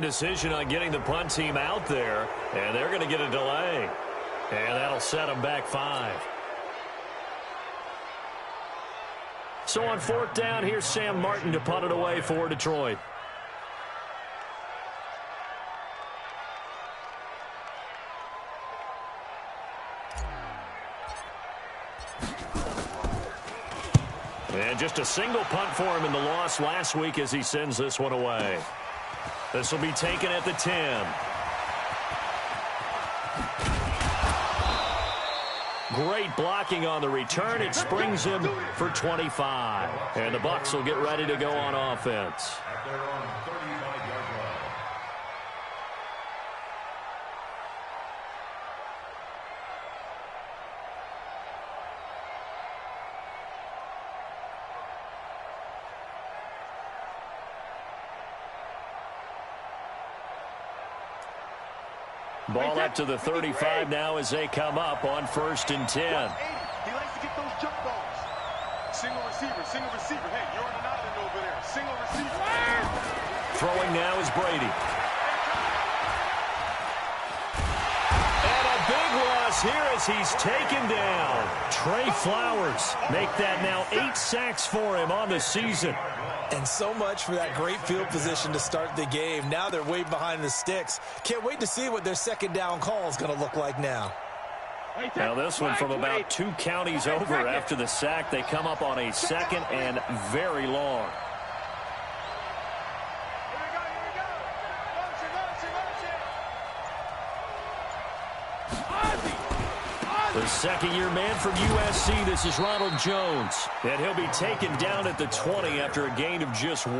Decision on getting the punt team out there, and they're going to get a delay. And that'll set them back 5. So on 4th down, here's Sam Martin to punt it away for Detroit. And just a single punt for him in the loss last week as he sends this one away. This will be taken at the 10. Great blocking on the return. It springs him for 25. And the Bucs will get ready to go on offense. Ball up to the 35 now as they come up on 1st and 10. He likes to get those jump balls. Single receiver, single receiver. Hey, you're on an island over there. Single receiver. Throwing now is Brady. And a big loss here as he's taken down. Trey Flowers make that now 8 sacks for him on the season. And so much for that great field position to start the game. Now they're way behind the sticks. Can't wait to see what their 2nd down call is going to look like now. Now this one from about 2 counties over after the sack. They come up on a 2nd and very long. The 2nd-year man from USC, this is Ronald Jones. And he'll be taken down at the 20 after a gain of just 1.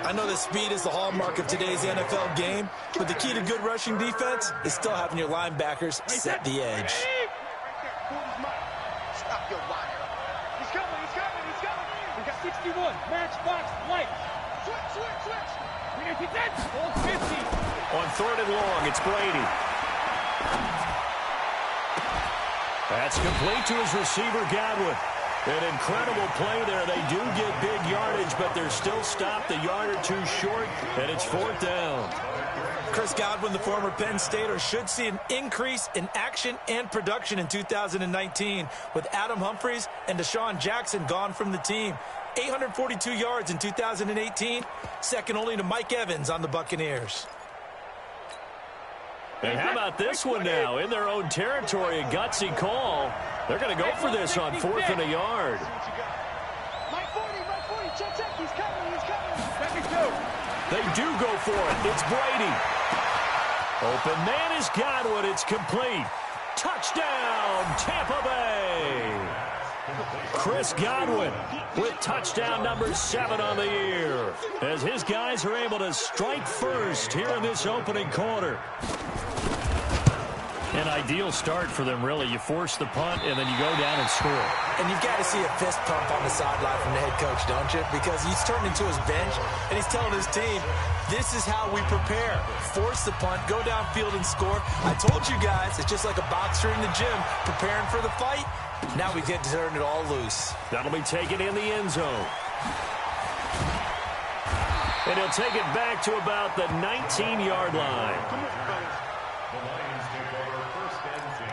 I know that speed is the hallmark of today's NFL game, but the key to good rushing defense is still having your linebackers set the edge. Stop your wire. He's coming, he's coming, he's coming. We got 61, matchbox, light. Switch. We got 50. On 3rd and long, it's Brady. That's complete to his receiver, Godwin. An incredible play there. They do get big yardage, but they're still stopped a yard or 2 short, and it's 4th down. Chris Godwin, the former Penn Stater, should see an increase in action and production in 2019 with Adam Humphries and Deshaun Jackson gone from the team. 842 yards in 2018, second only to Mike Evans on the Buccaneers. And how about this one now? In their own territory, a gutsy call. They're going to go for this on 4th and a yard. Mike 40, check, he's coming. They do go for it. It's Brady. Open man is Godwin. It's complete. Touchdown, Tampa Bay. Chris Godwin with touchdown number 7 on the year as his guys are able to strike first here in this opening quarter. An ideal start for them, really. You force the punt, and then you go down and score. And you've got to see a fist pump on the sideline from the head coach, don't you? Because he's turned into his bench, and he's telling his team, this is how we prepare. Force the punt, go downfield and score. I told you guys, it's just like a boxer in the gym, preparing for the fight. Now we get to turn it all loose. That'll be taken in the end zone. And he'll take it back to about the 19-yard line. The Lions take over 1st and 10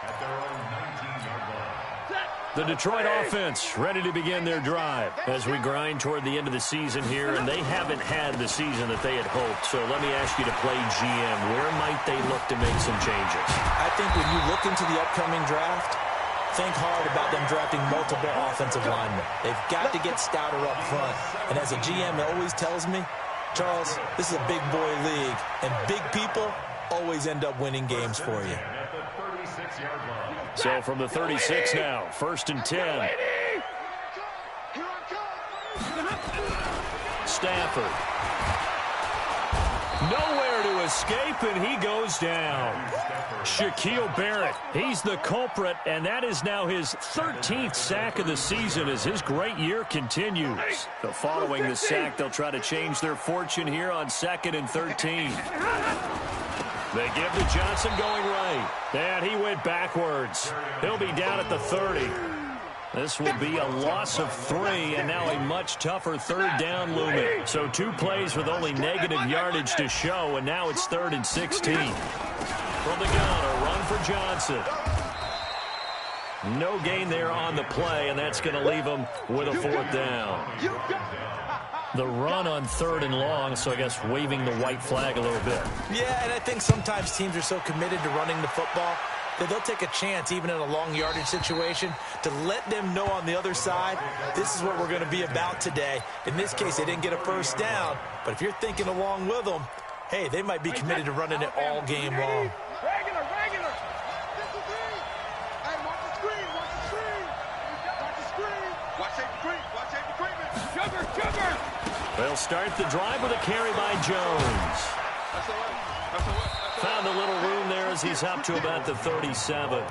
at their own 19-yard line. The Detroit offense ready to begin their drive as we grind toward the end of the season here, and they haven't had the season that they had hoped. So let me ask you to play GM. Where might they look to make some changes? I think when you look into the upcoming draft, think hard about them drafting multiple offensive linemen. They've got to get stouter up front. And as a GM always tells me, Charles, this is a big boy league, and big people always end up winning games for you. So from the 36 now, 1st and 10. Stafford. Nowhere to escape, and he goes down. Shaquille Barrett, he's the culprit, and that is now his 13th sack of the season as his great year continues. So following the sack, they'll try to change their fortune here on 2nd and 13. They give to Johnson going right. And he went backwards. He'll be down at the 30. This will be a loss of 3, and now a much tougher third down looming. So 2 plays with only negative yardage to show, and now it's 3rd and 16. From the gun, a run for Johnson. No gain there on the play, and that's going to leave him with a 4th down. The run on 3rd and long, so I guess waving the white flag a little bit. Yeah, and I think sometimes teams are so committed to running the football that they'll take a chance, even in a long yardage situation, to let them know on the other side, this is what we're going to be about today. In this case, they didn't get a first down, but if you're thinking along with them, hey, they might be committed to running it all game long. Regular. Hey, watch the screen. Watch safety screen. Sugar. They'll start the drive with a carry by Jones. That's all right. Found a little room there as he's up to about the 37.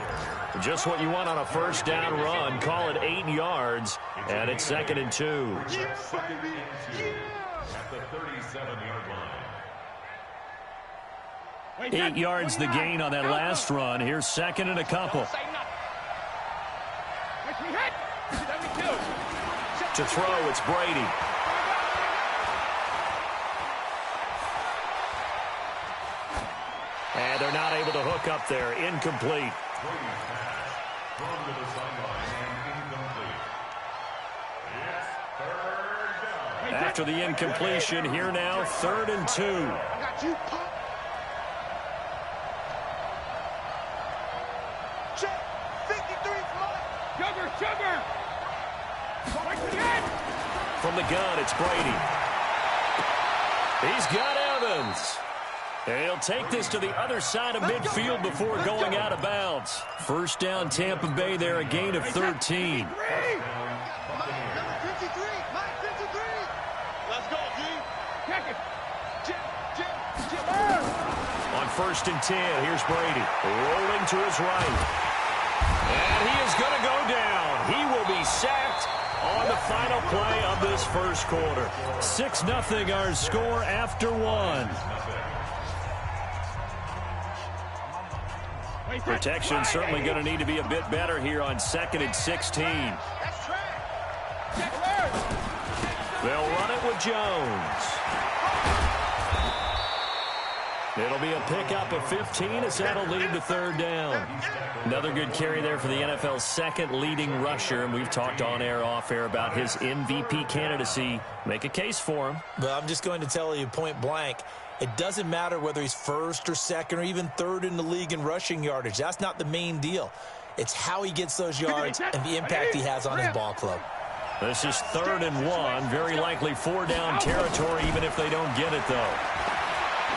Just what you want on a first down run. Call it 8 yards, and it's 2nd and 2. Yes, baby. At the 37-yard line. 8 yards the gain on that last run. Here's 2nd and a couple. To throw, it's Brady. And they're not able to hook up there. Incomplete. Brady's pass thrown to the sideline and incomplete. It's 3rd down. After the incompletion, here now, 3rd and 2. I got you, pop. Check. 53 Sugar. From the gun, it's Brady. He's got Evans. He'll take this to the other side of midfield before going out of bounds. First down, Tampa Bay there, a gain of 13. Number 53. Let's go, G. On 1st and 10, here's Brady. Rolling to his right. And he is going to go down. He will be sacked on the final play of this first quarter. 6-0 our score after 1. Protection certainly going to need to be a bit better here on 2nd and 16. They'll run it with Jones. It'll be a pickup of 15 as that'll lead to 3rd down. Another good carry there for the NFL's 2nd leading rusher, and we've talked on air, off air about his MVP candidacy. Make a case for him. But I'm just going to tell you point blank, it doesn't matter whether he's 1st or 2nd or even 3rd in the league in rushing yardage. That's not the main deal. It's how he gets those yards and the impact he has on his ball club. This is 3rd and 1. Very likely 4-down territory, even if they don't get it, though.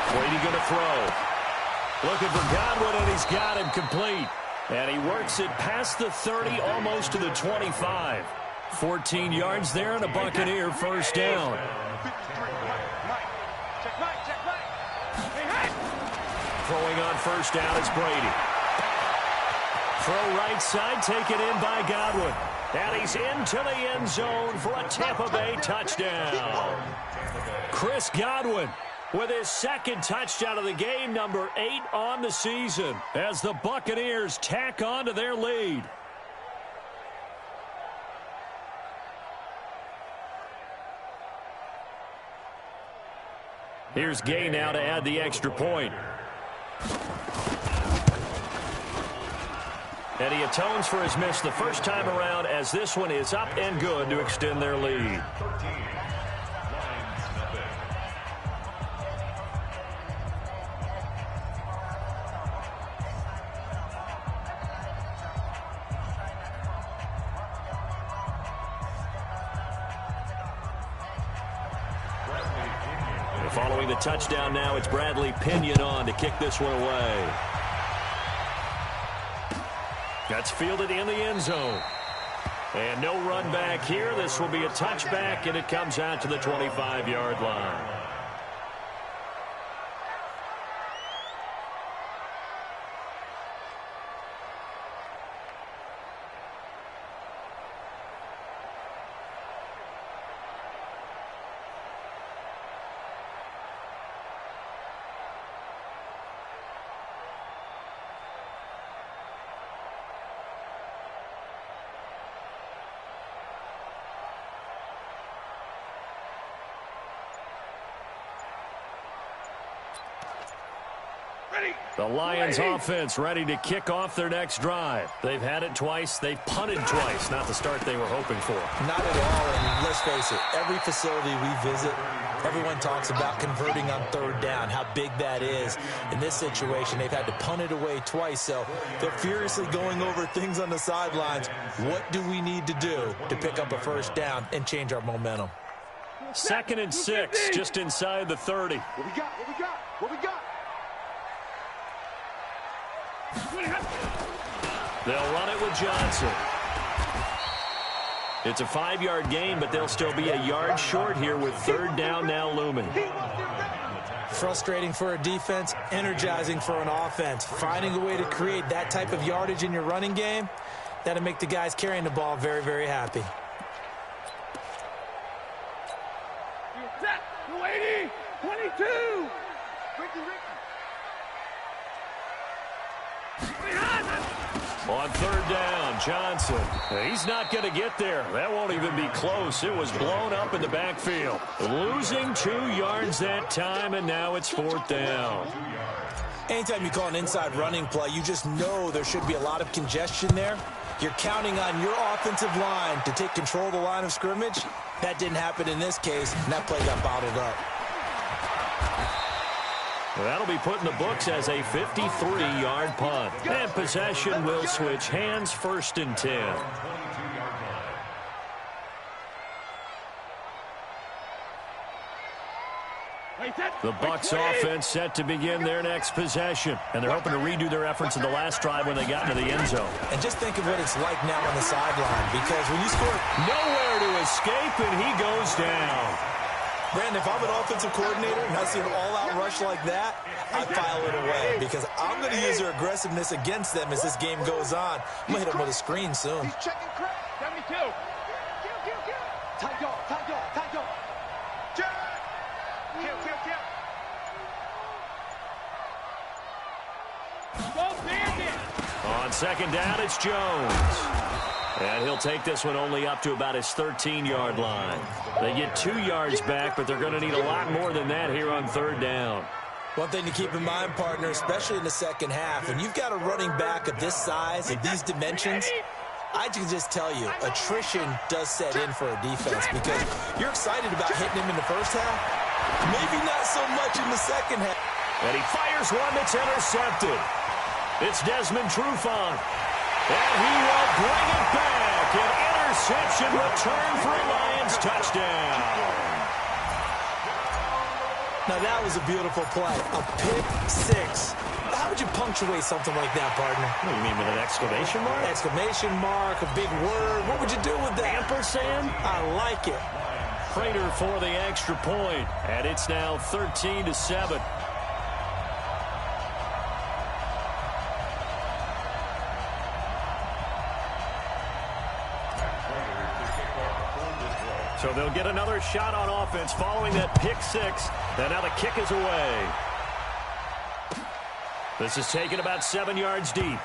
Brady going to throw. Looking for Godwin, and he's got him complete. And he works it past the 30, almost to the 25. 14 yards there, and a Buccaneer first down. Throwing on first down, it's Brady. Throw right side, taken in by Godwin. And he's into the end zone for a Tampa Bay touchdown. Chris Godwin with his 2nd touchdown of the game, number 8 on the season, as the Buccaneers tack on to their lead. Here's Gay now to add the extra point. And he atones for his miss the first time around, as this one is up and good to extend their lead. 13. Following the touchdown now, it's Bradley Pinion on to kick this one away. That's fielded in the end zone. And no run back here. This will be a touchback, and it comes out to the 25-yard line. The Lions offense ready to kick off their next drive. They've had it twice. They've punted twice. Not the start they were hoping for. Not at all, and let's face it, every facility we visit, everyone talks about converting on third down, how big that is. In this situation, they've had to punt it away twice, so they're furiously going over things on the sidelines. What do we need to do to pick up a first down and change our momentum? 2nd and 6, just inside the 30. What we got? What we got? What we got? They'll run it with Johnson. It's a 5-yard gain, but they'll still be a yard short here with third down now looming. Frustrating for a defense, energizing for an offense. Finding a way to create that type of yardage in your running game, that'll make the guys carrying the ball very, very happy. Set. 280. 22. On third down, Johnson. He's not going to get there. That won't even be close. It was blown up in the backfield. Losing 2 yards that time, and now it's 4th down. Anytime you call an inside running play, you just know there should be a lot of congestion there. You're counting on your offensive line to take control of the line of scrimmage. That didn't happen in this case, and that play got bottled up. That'll be put in the books as a 53-yard punt. And possession will switch hands, 1st and 10. The Bucs offense set to begin their next possession. And they're hoping to redo their efforts in the last drive when they got into the end zone. And just think of what it's like now on the sideline, because when you score... Nowhere to escape, and he goes down. Brandon, if I'm an offensive coordinator and I see an all-out rush like that, I file it away because I'm going to use their aggressiveness against them as this game goes on. I'm going to hit them with a screen soon. He's checking crack. 72. Tight dog, tight dog, tight dog. Jack! Kill. Go bandit. On 2nd down, it's Jones. And he'll take this one only up to about his 13-yard line. They get 2 yards back, but they're going to need a lot more than that here on third down. One thing to keep in mind, partner, especially in the second half, when you've got a running back of this size, of these dimensions, I can just tell you, attrition does set in for a defense because you're excited about hitting him in the first half, maybe not so much in the second half. And he fires one that's intercepted. It's Desmond Trufant. And he will bring it back. An interception return for a Lions touchdown. Now that was a beautiful play. A pick 6. How would you punctuate something like that, partner? What do you mean, with an exclamation mark? Exclamation mark, a big word. What would you do with that? Ampersand? I like it. Prater for the extra point. And it's now 13-7. So they'll get another shot on offense following that pick 6. And now the kick is away. This is taken about 7 yards deep.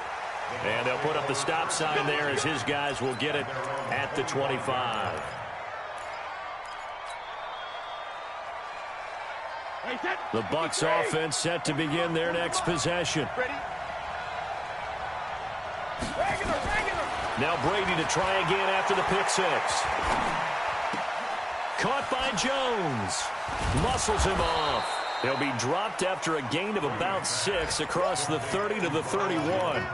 And they'll put up the stop sign there as his guys will get it at the 25. The Bucs offense set to begin their next possession. Now Brady to try again after the pick 6. Caught by Jones. Muscles him off. He'll be dropped after a gain of about 6 across the 30 to the 31.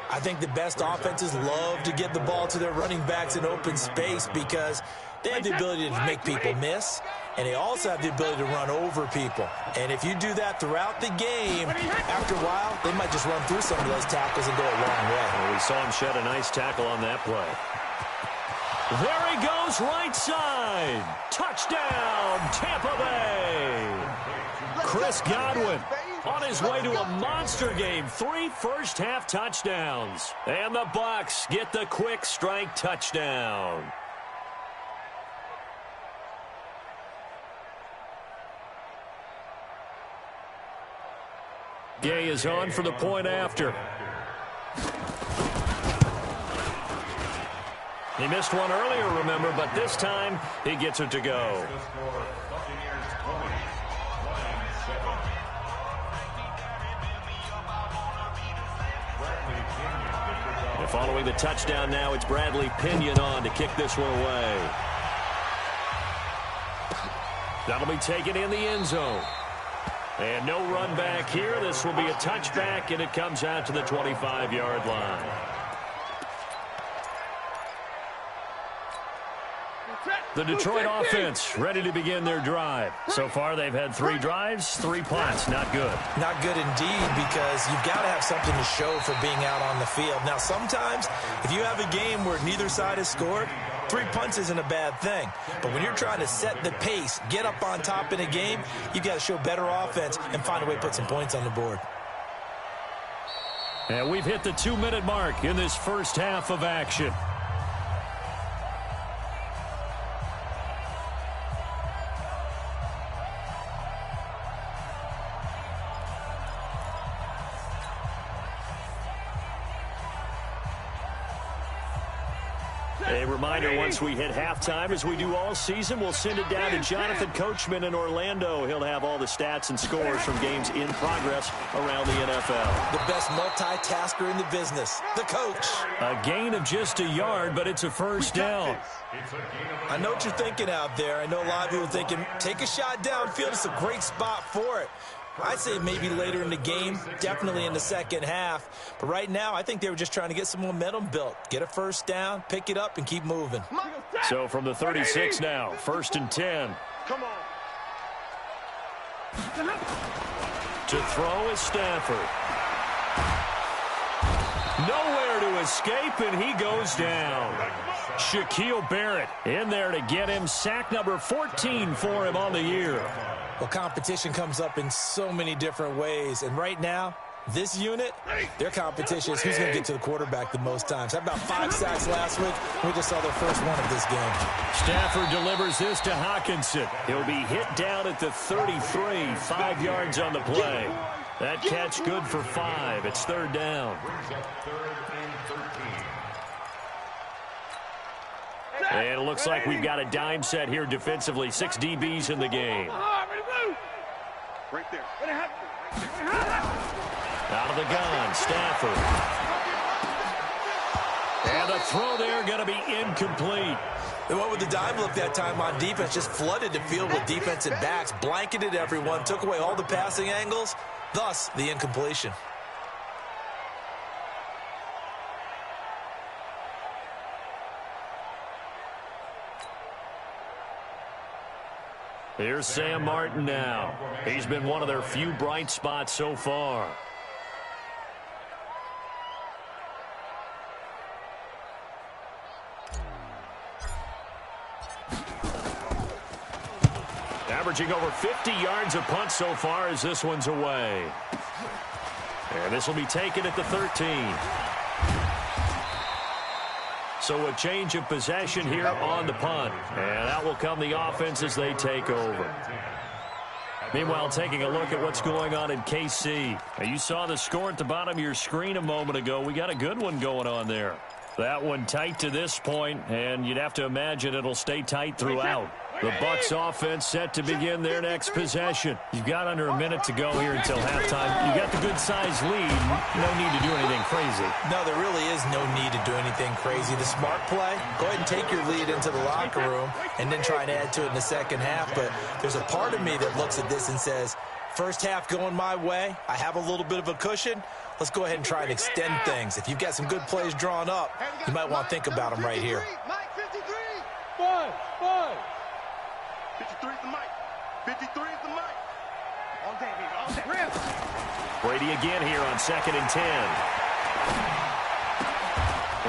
I think the best offenses love to get the ball to their running backs in open space because they have the ability to make people miss, and they also have the ability to run over people. And if you do that throughout the game, after a while, they might just run through some of those tackles and go a long way. Well, we saw him shed a nice tackle on that play. There he goes, right side. Touchdown, Tampa Bay. Chris Godwin on his way to a monster game. 3 first-half touchdowns. And the Bucs get the quick strike touchdown. Gay is on for the point after. He missed one earlier, remember, but this time he gets it to go. And following the touchdown now, it's Bradley Pinion on to kick this one away. That'll be taken in the end zone. And no run back here. This will be a touchback, and it comes out to the 25-yard line. The Detroit offense ready to begin their drive. So far, they've had 3 drives, 3 punts. Not good. Not good indeed, because you've got to have something to show for being out on the field. Now, sometimes, if you have a game where neither side has scored, 3 punts isn't a bad thing. But when you're trying to set the pace, get up on top in a game, you've got to show better offense and find a way to put some points on the board. And we've hit the 2-minute mark in this first half of action. A reminder, once we hit halftime, as we do all season, we'll send it down to Jonathan Coachman in Orlando. He'll have all the stats and scores from games in progress around the NFL. The best multitasker in the business, the coach. A gain of just a yard, but it's a first down. I know what you're thinking out there. I know a lot of people are thinking, take a shot downfield. It's a great spot for it. I'd say maybe later in the game, definitely in the second half. But right now, I think they were just trying to get some momentum built. Get a first down, pick it up, and keep moving. So from the 36 now, 1st and 10. Come on. To throw is Stafford. Nowhere to escape, and he goes down. Shaquille Barrett in there to get him sack number 14 for him on the year. Well, competition comes up in so many different ways. And right now, this unit, their competition is who's going to get to the quarterback the most times. How about 5 sacks last week? We just saw their first one of this game. Stafford delivers this to Hawkinson. He'll be hit down at the 33, 5 yards on the play. That catch good for 5. It's 3rd down. And it looks like we've got a dime set here defensively. 6 DBs in the game. Right there. Out of the gun, Stafford. And the throw there going to be incomplete. And what would the dime look that time on defense? Just flooded the field with defensive backs, blanketed everyone, took away all the passing angles, thus the incompletion. Here's Sam Martin now. He's been one of their few bright spots so far. Averaging over 50 yards a punt so far as this one's away. And this will be taken at the 13. So a change of possession here on the punt. And out will come the offense as they take over. Meanwhile, taking a look at what's going on in KC. Now, you saw the score at the bottom of your screen a moment ago. We got a good one going on there. That one tight to this point, and you'd have to imagine it'll stay tight throughout. The Bucs offense set to begin their next possession. You've got under a minute to go here until halftime. You got the good-sized lead. No need to do anything crazy. No, there really is no need to do anything crazy. The smart play, go ahead and take your lead into the locker room and then try and add to it in the second half. But there's a part of me that looks at this and says, first half going my way, I have a little bit of a cushion. Let's go ahead and try and extend things. If you've got some good plays drawn up, you might want to think about them right here. 53 is the mic. 53 is the mic. All day, baby. All day. Brady again here on 2nd and 10.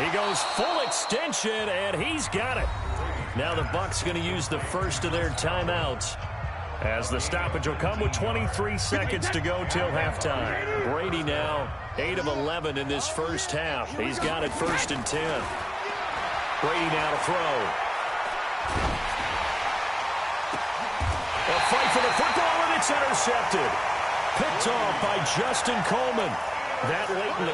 He goes full extension, and he's got it. Now the Bucs going to use the first of their timeouts, as the stoppage will come with 23 seconds to go till halftime. Brady now 8 of 11 in this first half. He's got it 1st and 10. Brady now to throw. A fight for the football, and it's intercepted. Picked off by Justin Coleman. That late in the...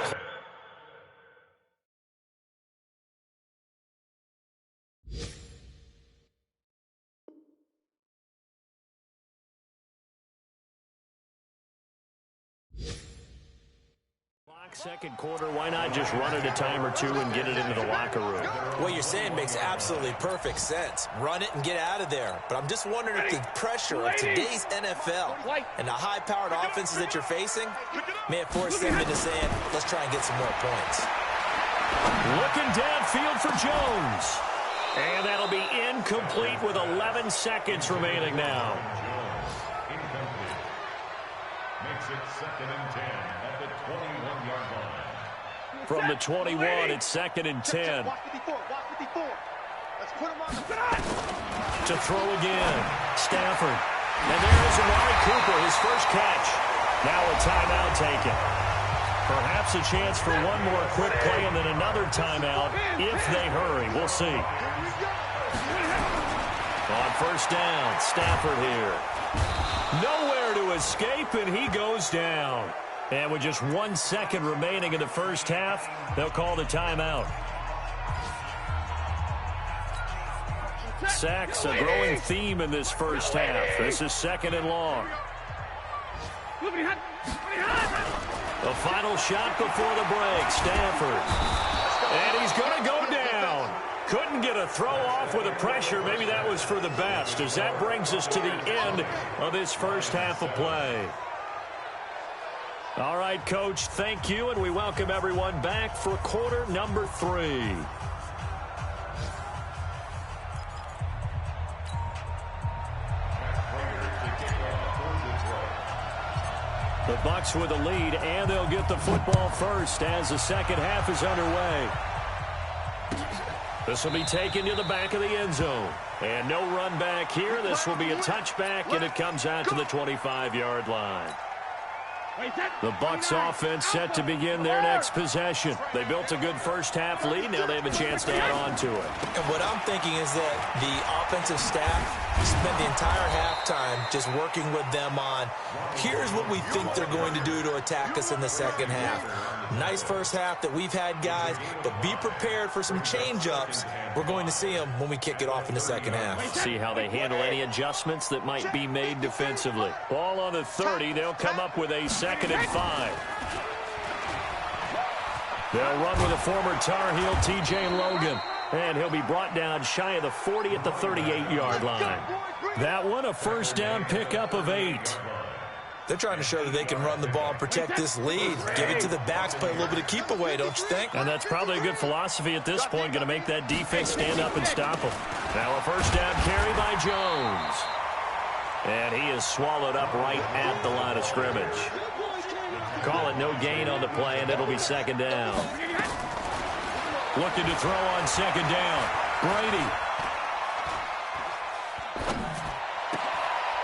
Second quarter, why not just run it a time or two and get it into the locker room? What you're saying makes absolutely perfect sense. Run it and get out of there. But I'm just wondering if the pressure of today's NFL and the high-powered offenses that you're facing may have forced them into saying, let's try and get some more points. Looking downfield for Jones. And that'll be incomplete with 11 seconds remaining now. Incomplete. Makes it 2nd and 10 at the 21-yard line. From the 21, it's 2nd and 10. Watch 54. Let's put him on the To throw again, Stafford. And there's Amari Cooper, his first catch. Now a timeout taken. Perhaps a chance for one more quick play and then another timeout if they hurry. We'll see. On first down, Stafford here. Nowhere to escape, and he goes down. And with just 1 second remaining in the first half, they'll call the timeout. Sacks, a growing theme in this first half. This is 2nd and long. The final shot before the break, Stafford. And he's going to go down. Couldn't get a throw off with the pressure. Maybe that was for the best, as that brings us to the end of this first half of play. All right, Coach, thank you, and we welcome everyone back for quarter number 3. The Bucs with a lead, and they'll get the football first as the second half is underway. This will be taken to the back of the end zone. And no run back here. This will be a touchback, and it comes out to the 25-yard line. The Bucs offense set to begin their next possession. They built a good first half lead. Now they have a chance to add on to it. And what I'm thinking is that the offensive staff spent the entire halftime just working with them on, here's what we think they're going to do to attack us in the second half. Nice first half that we've had, guys, but be prepared for some change-ups. We're going to see them when we kick it off in the second half. See how they handle any adjustments that might be made defensively. Ball on the 30. They'll come up with a 2nd and 5. They'll run with a former Tar Heel, T.J. Logan. And he'll be brought down shy of the 40 at the 38-yard line. That one, a first down pickup of 8. They're trying to show that they can run the ball and protect this lead. Give it to the backs, play a little bit of keep away, don't you think? And that's probably a good philosophy at this point, going to make that defense stand up and stop them. Now a first down carry by Jones. And he is swallowed up right at the line of scrimmage. Call it no gain on the play, and it'll be 2nd down. Looking to throw on 2nd down. Brady.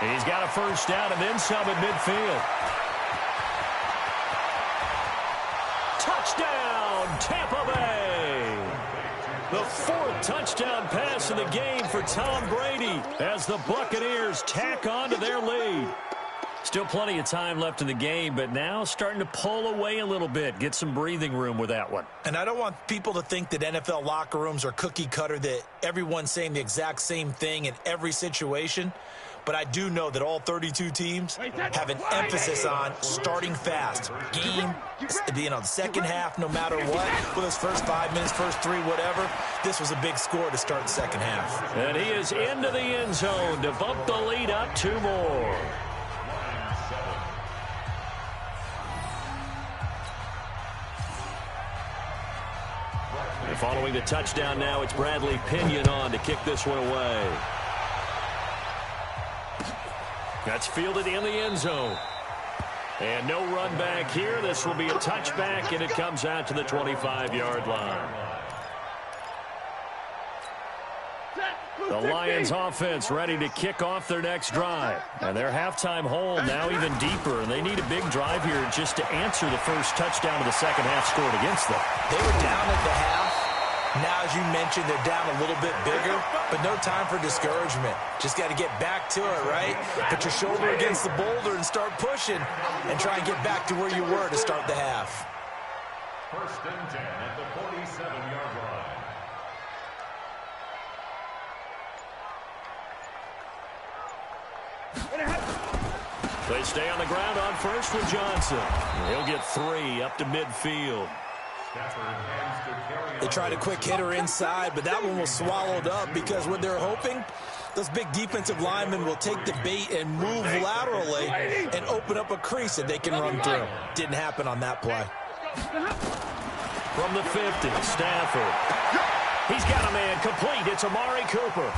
He's got a first down and then some at midfield. Touchdown, Tampa Bay. The 4th touchdown pass of the game for Tom Brady as the Buccaneers tack on to their lead. Still plenty of time left in the game, but now starting to pull away a little bit. Get some breathing room with that one. And I don't want people to think that NFL locker rooms are cookie cutter, that everyone's saying the exact same thing in every situation. But I do know that all 32 teams have an emphasis on starting fast. Game, the second half, no matter what, for those first 5 minutes, first 3, whatever, this was a big score to start the second half. And he is into the end zone to bump the lead up 2 more. And following the touchdown now, it's Bradley Pinion on to kick this one away. That's fielded in the end zone. And no run back here. This will be a touchback, and it comes out to the 25-yard line. The Lions offense ready to kick off their next drive. And their halftime hole now even deeper, and they need a big drive here just to answer the first touchdown of the second half scored against them. They were down at the half. Now, as you mentioned, they're down a little bit bigger, but no time for discouragement. Just got to get back to it, right? Put your shoulder against the boulder and start pushing and try and get back to where you were to start the half. 1st and 10 at the 47-yard line. They stay on the ground on first with Johnson. He'll get 3 up to midfield. They tried a quick hitter inside, but that one was swallowed up because what they're hoping, those big defensive linemen will take the bait and move laterally and open up a crease that they can run through. Didn't happen on that play. From the 50, Stafford. He's got a man complete. It's Amari Cooper.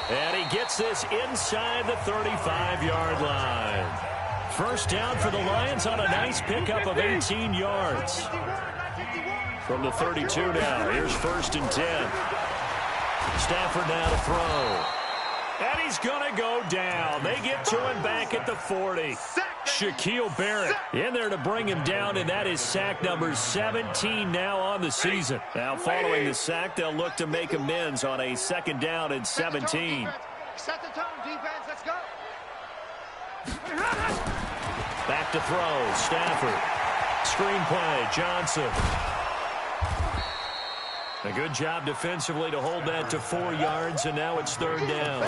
And he gets this inside the 35-yard line. First down for the Lions on a nice pickup of 18 yards. From the 32 now, here's 1st and 10. Stafford now to throw. And he's going to go down. They get to him back at the 40. Shaquille Barrett in there to bring him down, and that is sack number 17 now on the season. Now, following the sack, they'll look to make amends on a 2nd down and 17. Set the tone, defense. Let's go. Back to throw. Stafford. Screenplay. Johnson. A good job defensively to hold that to 4 yards, and now it's 3rd down.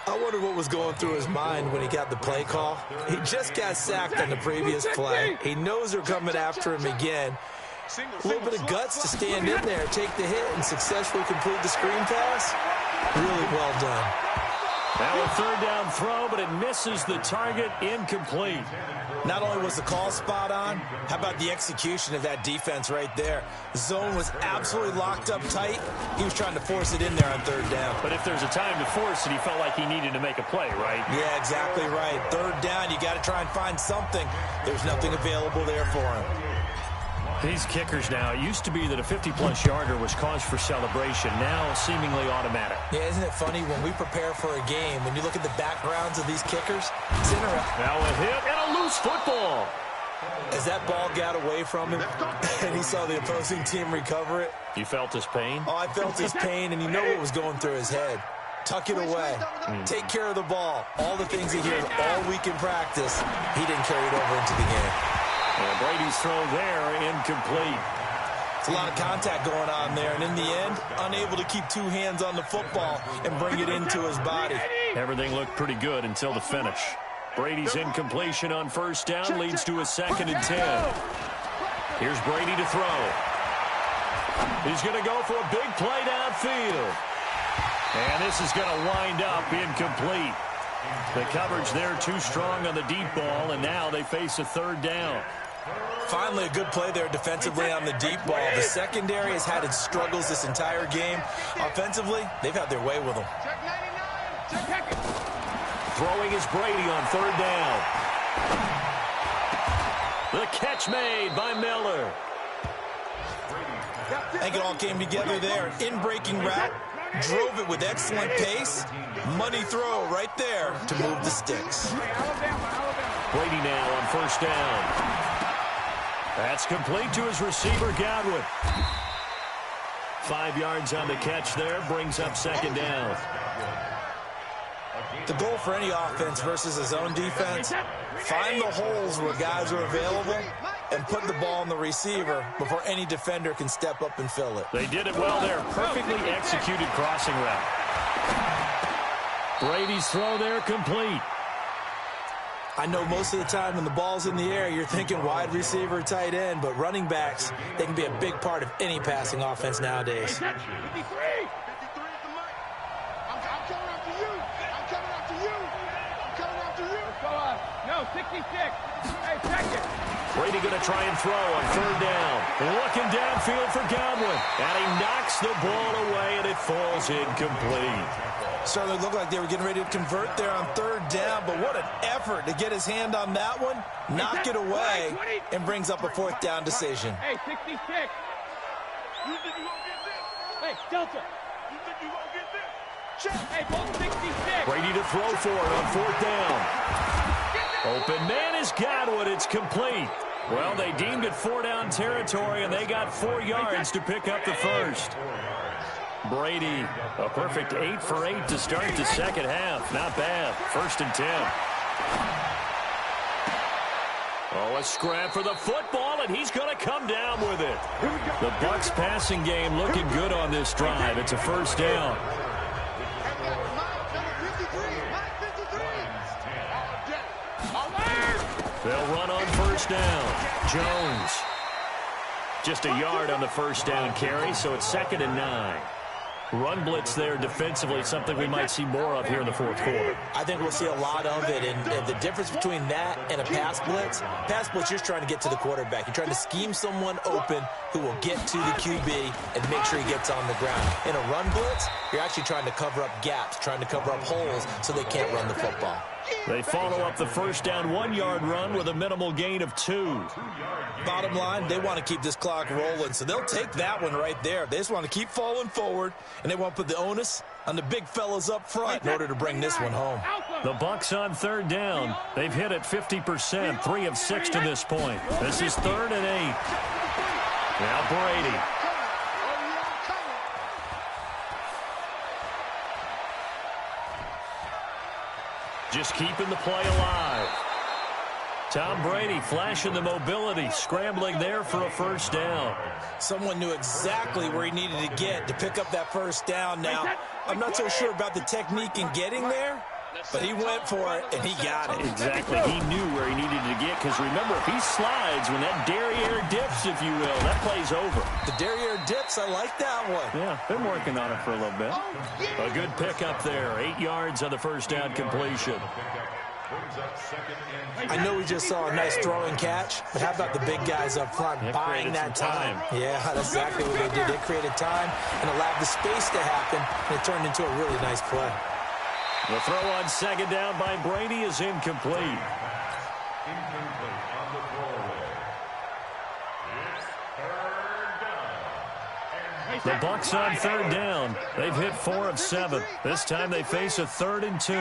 I wonder what was going through his mind when he got the play call. He just got sacked on the previous play. He knows they're coming after him again. A little bit of guts to stand in there, take the hit, and successfully complete the screen pass. Really well done. Now a 3rd down throw, but it misses the target. Incomplete. Not only was the call spot on, how about the execution of that defense right there? The zone was absolutely locked up tight. He was trying to force it in there on 3rd down. But if there's a time to force it, he felt like he needed to make a play, right? Yeah, exactly right. 3rd down, you got to try and find something. There's nothing available there for him. These kickers now, it used to be that a 50-plus yarder was cause for celebration. Now seemingly automatic. Yeah, isn't it funny when we prepare for a game, when you look at the backgrounds of these kickers, it's interesting. Now a hit and a loose football. As that ball got away from him and he saw the opposing team recover it. You felt his pain? Oh, I felt his pain, and you know what was going through his head. Tuck it away. Take care of the ball. All the things he hears all week in practice, he didn't carry it over into the game. And Brady's throw there, incomplete. It's a lot of contact going on there, and in the end, unable to keep 2 hands on the football and bring it into his body. Everything looked pretty good until the finish. Brady's incompletion on 1st down leads to a 2nd and 10. Here's Brady to throw. He's going to go for a big play downfield. And this is going to wind up incomplete. The coverage there too strong on the deep ball, and now they face a 3rd down. Finally, a good play there defensively on the deep ball. The secondary has had its struggles this entire game. Offensively, they've had their way with them. Throwing is Brady on 3rd down. The catch made by Miller. I think it all came together there. In-breaking route, drove it with excellent pace. Money throw right there to move the sticks. Brady now on 1st down. That's complete to his receiver, Godwin. 5 yards on the catch there, brings up 2nd down. The goal for any offense versus his own defense, find the holes where guys are available and put the ball on the receiver before any defender can step up and fill it. They did it well there. Perfectly executed crossing route. Brady's throw there complete. I know most of the time when the ball's in the air, you're thinking wide receiver, tight end, but running backs, they can be a big part of any passing offense nowadays. 53 is the mic. I'm coming after you. I'm coming after you. I'm coming after you. Go on. No, 66. Hey, check it. Brady going to try and throw on 3rd down. Looking downfield for Godwin. And he knocks the ball away, and it falls incomplete. Started to look like they were getting ready to convert there on 3rd down, but what an effort to get his hand on that one, knock it away, and brings up a 4th down decision. Hey, 66. You think you gonna get this? Hey, Delta. You think you gonna get this? Check. Hey, both 66. Brady to throw for it on 4th down. Open man is Godwin. It's complete. Well, they deemed it 4-down territory, and they got 4 yards to pick up the first. Brady, a perfect 8 for 8 to start the 2nd half. Not bad. 1st and 10. Oh, a scrap for the football, and he's going to come down with it. The Bucs passing game looking good on this drive. It's a 1st down. They'll run on first down. Jones. Just a yard on the first down carry, so it's 2nd and 9. Run blitz there defensively, something we might see more of here in the fourth quarter. I think we'll see a lot of it, and the difference between that and a pass blitz, you're trying to get to the quarterback. You're trying to scheme someone open who will get to the QB and make sure he gets on the ground. In a run blitz, you're actually trying to cover up gaps, trying to cover up holes so they can't run the football. They follow up the first down 1-yard run with a minimal gain of 2. Bottom line, they want to keep this clock rolling, so they'll take that one right there. They just want to keep falling forward, and they want to put the onus on the big fellas up front in order to bring this one home. The Bucs on 3rd down. They've hit it 50%, 3 of 6 to this point. This is 3rd and 8. Now Brady. Just keeping the play alive. Tom Brady flashing the mobility, scrambling there for a first down. Someone knew exactly where he needed to get to pick up that first down. Now, I'm not so sure about the technique in getting there, but he went for it, and he got it. Exactly. He knew where he needed to get, because remember, if he slides, when that derriere dips, if you will, that play's over. The derriere dips, I like that one. Yeah, been working on it for a little bit. A good pickup there. 8 yards on the first down completion. I know we just saw a nice throw and catch, but how about the big guys up front buying that time? Yeah, that's exactly what they did. They created time and allowed the space to happen, and it turned into a really nice play. The throw on 2nd down by Brady is incomplete. Incomplete on the throwaway. It's 3rd down. The Bucs on 3rd down. They've hit 4 of 7. This time they face a 3rd and 2.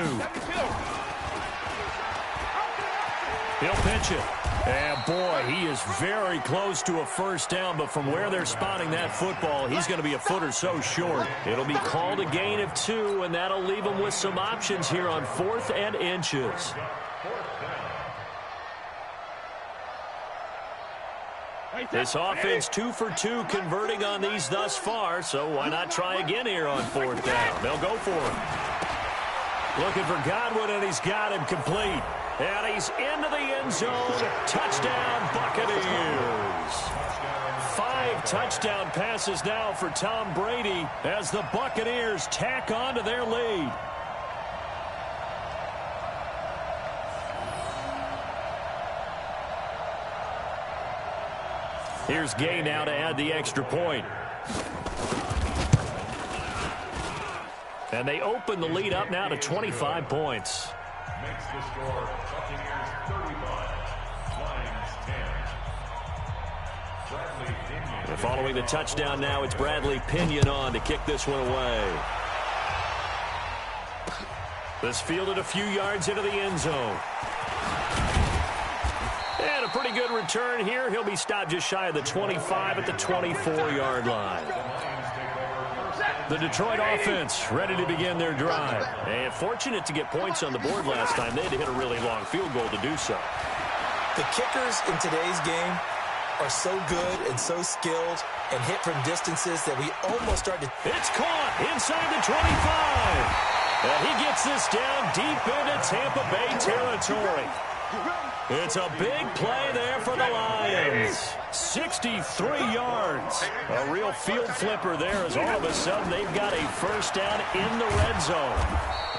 He'll pitch it. And, boy, he is very close to a first down, but from where they're spotting that football, he's going to be a foot or so short. It'll be called a gain of 2, and that'll leave him with some options here on 4th and inches. This offense 2 for 2 converting on these thus far, so why not try again here on 4th down? They'll go for it. Looking for Godwin, and he's got him complete. And he's into the end zone. Touchdown, Buccaneers. 5 touchdown passes now for Tom Brady as the Buccaneers tack on to their lead. Here's Gay now to add the extra point. And they open the lead up now to 25 points. Makes the score Buccaneers 35, Lions 10. Bradley Pinion. Following the touchdown now, it's Bradley Pinion on to kick this one away. This fielded a few yards into the end zone. And a pretty good return here. He'll be stopped just shy of the 25 at the 24-yard line. The Detroit offense ready to begin their drive. And fortunate to get points on the board last time. They had to hit a really long field goal to do so. The kickers in today's game are so good and so skilled and hit from distances that we almost start to... It's caught inside the 25. And he gets this down deep into Tampa Bay territory. It's a big play there for the Lions. 63 yards. A real field flipper there as all of a sudden they've got a first down in the red zone.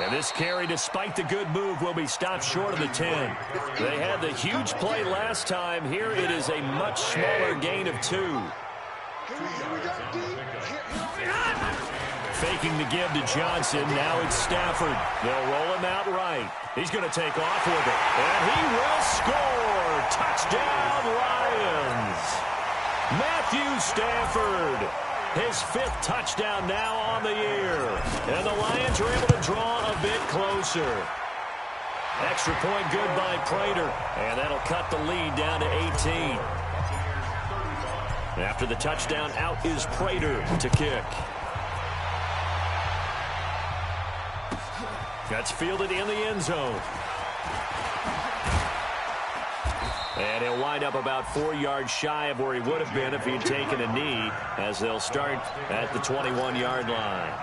And this carry, despite the good move, will be stopped short of the 10. They had the huge play last time. Here it is a much smaller gain of 2. Faking the give to Johnson. Now it's Stafford. They'll roll him out right. He's going to take off with it. And he will score. Touchdown, Lions. Matthew Stafford. His 5th touchdown now on the year. And the Lions are able to draw a bit closer. Extra point good by Prater. And that'll cut the lead down to 18. After the touchdown, out is Prater to kick. That's fielded in the end zone. And he'll wind up about 4 yards shy of where he would have been if he'd taken a knee, as they'll start at the 21-yard line.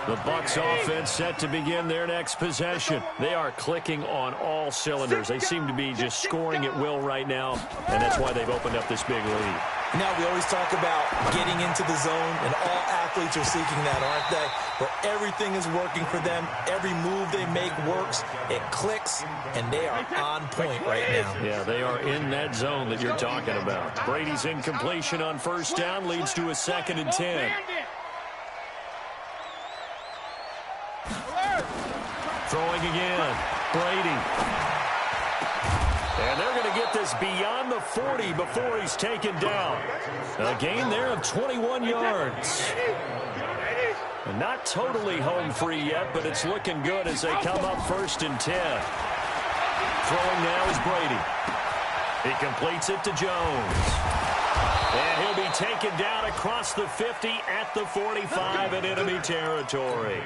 The Bucs offense set to begin their next possession. They are clicking on all cylinders. They seem to be just scoring at will right now, and that's why they've opened up this big lead. Now, we always talk about getting into the zone, and all athletes are seeking that, aren't they? Where everything is working for them. Every move they make works. It clicks, and they are on point right now. Yeah, they are in that zone that you're talking about. Brady's incompletion on first down leads to a 2nd and 10. Throwing again. Brady. And they're going to get this beyond the 40 before he's taken down. A gain there of 21 yards. And not totally home free yet, but it's looking good as they come up 1st and 10. Throwing now is Brady. He completes it to Jones. And he'll be taken down across the 50 at the 45 in enemy territory.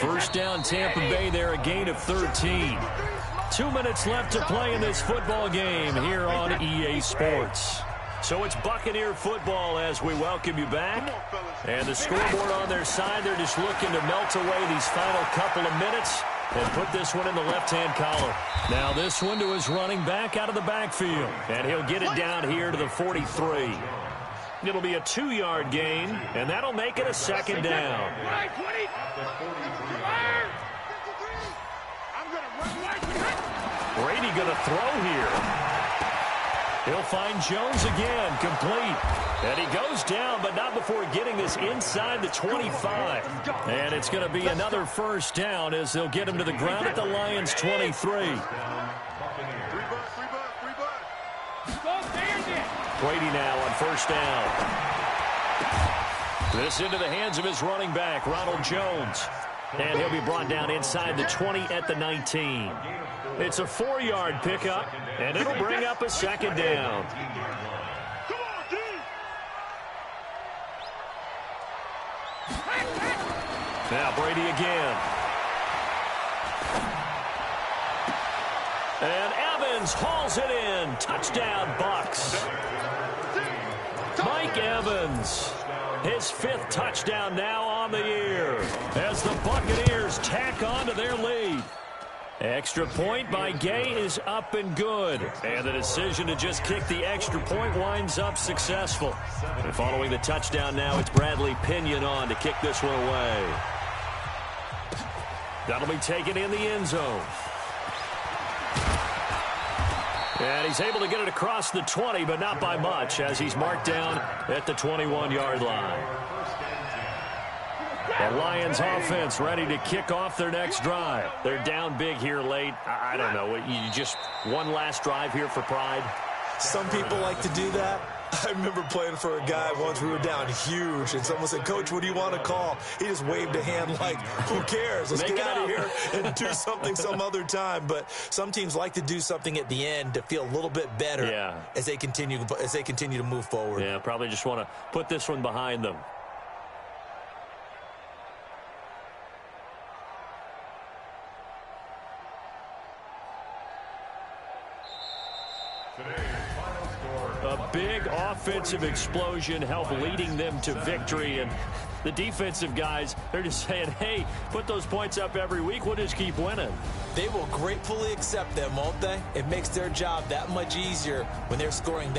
First down, Tampa Bay there, a gain of 13. 2 minutes left to play in this football game here on EA Sports. So it's Buccaneer football as we welcome you back. And the scoreboard on their side, they're just looking to melt away these final couple of minutes and put this one in the left-hand column. Now this one to his running back out of the backfield. And he'll get it down here to the 43. It'll be a 2-yard gain, and that'll make it a 2nd down. Brady going to throw here. He'll find Jones again, complete. And he goes down, but not before getting this inside the 25. And it's going to be another first down as they'll get him to the ground at the Lions' 23. Brady now on first down. This into the hands of his running back, Ronald Jones. And he'll be brought down inside the 20 at the 19. It's a 4-yard pickup, and it'll bring up a 2nd down. Now Brady again. And Evans hauls it in. Touchdown, Bucs. Mike Evans, his 5th touchdown now on the year as the Buccaneers tack on to their lead. Extra point by Gay is up and good. And the decision to just kick the extra point winds up successful. And following the touchdown now, it's Bradley Pinion on to kick this one away. That'll be taken in the end zone. And he's able to get it across the 20, but not by much, as he's marked down at the 21-yard line. The Lions offense ready to kick off their next drive. They're down big here late. I don't know. You just one last drive here for pride? Some people like to do that. I remember playing for a guy once. We were down huge, and someone said, "Coach, what do you want to call?" He just waved a hand like, who cares? Let's get out of here and do something some other time. But some teams like to do something at the end to feel a little bit better as they continue to move forward. Yeah, probably just want to put this one behind them. A big offensive explosion helped leading them to victory. And the defensive guys, they're just saying, hey, put those points up every week. We'll just keep winning. They will gratefully accept them, won't they? It makes their job that much easier when they're scoring